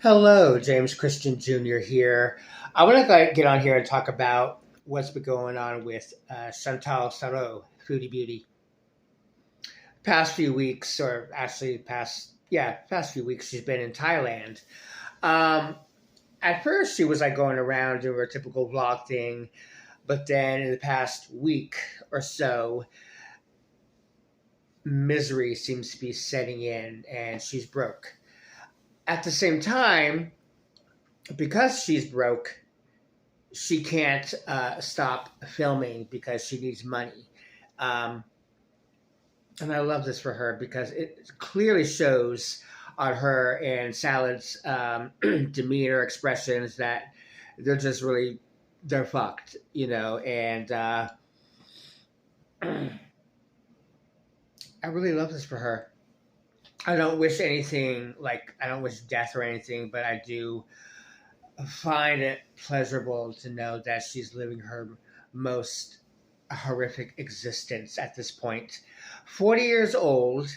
Hello, James Christian Jr. here. I want to get on here and talk about what's been going on with Chantal Sarro, Foodie Beauty. Past few weeks, or actually past few weeks, she's been in Thailand. Um, at first, she was like going around doing her typical vlog thing, but then in the past week or so, misery seems to be setting in, and she's broke. At the same time, because she's broke, she can't stop filming because she needs money. Um, and I love this for her because it clearly shows on her and Salad's demeanor expressions that they're just really they're fucked, And I really love this for her. I don't wish anything I don't wish death or anything, but I do find it pleasurable to know that she's living her most horrific existence at this point. 40 years old,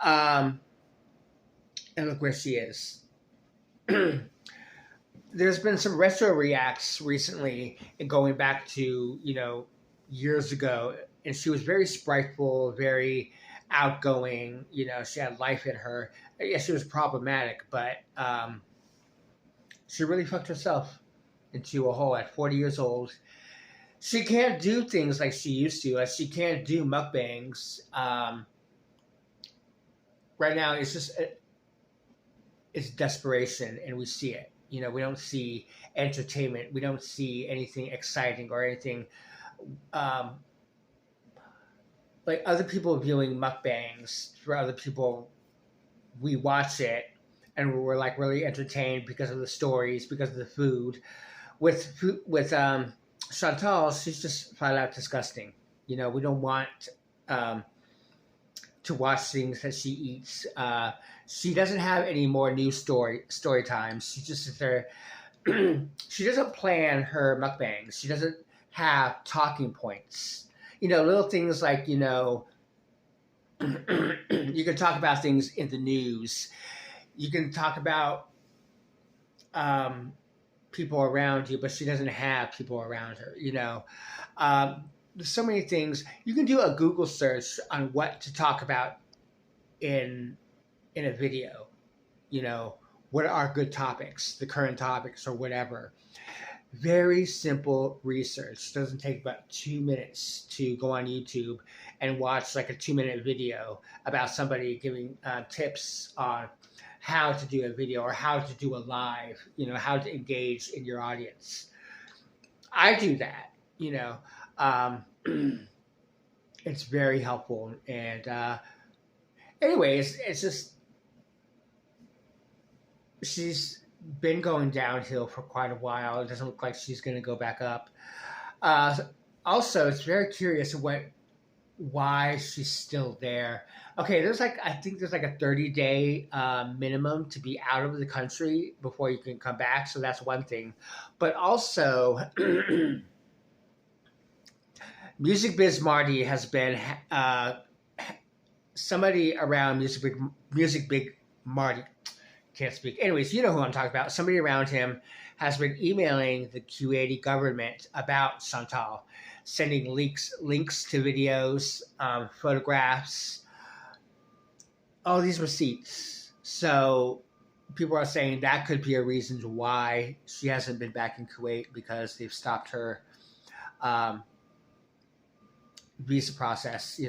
um, and look where she is. There's been some retro reacts recently, and going back to years ago, and she was very spriteful, very outgoing. She had life in her. Yes, she was problematic, but she really fucked herself into a hole at 40 years old. She can't do things like she used to. She can't do mukbangs. Right now, it's desperation, and we see it. We don't see entertainment. We don't see anything exciting or anything um, like other people viewing mukbangs. For other people, we watch it and we're like really entertained because of the stories, because of the food. With Chantal, she's just flat out disgusting. We don't want um, to watch things that she eats. She doesn't have any more new story times. She just sits there. She doesn't plan her mukbangs. She doesn't have talking points. Little things like you can talk about things in the news. You can talk about people around you, but she doesn't have people around her. There's so many things. You can do a Google search on what to talk about in a video. What are good topics, the current topics, or whatever. Very simple research. Doesn't take about 2 minutes to go on YouTube and watch like a 2 minute video about somebody giving tips on how to do a video or how to do a live, how to engage in your audience. I do that, um, it's very helpful. And anyways, it's just, she's been going downhill for quite a while. It doesn't look like she's going to go back up. Uh, Also, it's very curious why she's still there. Okay, I think there's like a 30-day minimum to be out of the country before you can come back. So that's one thing. But also, Music Biz Marty has been somebody around Music Big Marty. Can't speak. Anyways, you know who I'm talking about. Somebody around him has been emailing the Kuwaiti government about Chantal, sending links to videos, photographs, all these receipts. So people are saying that could be a reason why she hasn't been back in Kuwait, because they've stopped her visa process.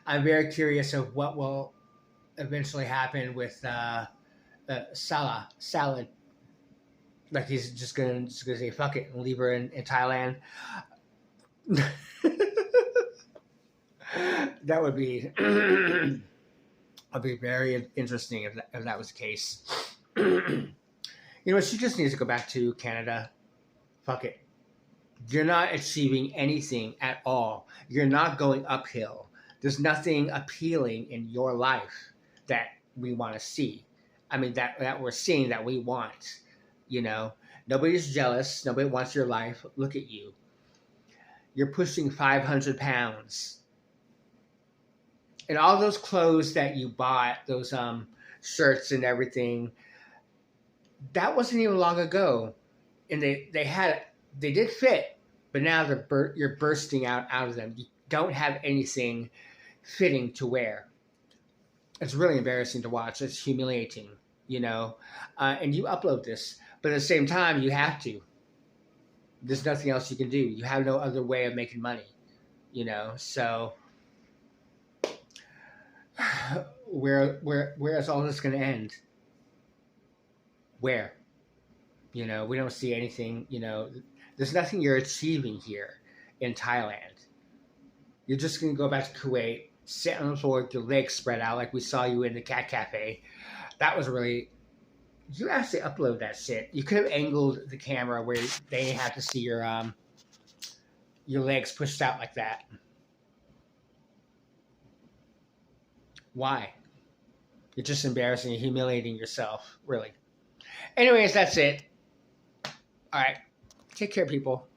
I'm very curious of what will eventually happen with Salad. Like he's just gonna say fuck it and leave her in Thailand. That would be would be very interesting if that was the case. She just needs to go back to Canada. Fuck it. You're not achieving anything at all. You're not going uphill. There's nothing appealing in your life that we want to see. I mean, that we're seeing that we want. Nobody's jealous. Nobody wants your life. Look at you. You're pushing 500 pounds. And all those clothes that you bought, those shirts and everything, That wasn't even long ago, and they did fit, but now you're bursting out of them. You don't have anything fitting to wear. It's really embarrassing to watch. It's humiliating, you know. And you upload this, but at the same time, you have to. There's nothing else you can do. You have no other way of making money, you know. So where is all this going to end? Where? You know, we don't see anything. You know, there's nothing you're achieving here in Thailand. You're just going to go back to Kuwait, sit on the floor with your legs spread out like we saw you in the cat cafe. That was really. You actually upload that shit. You could have angled the camera where they have to see your legs pushed out like that. Why? You're just embarrassing and humiliating yourself, really. Anyways, that's it. All right. Take care, people.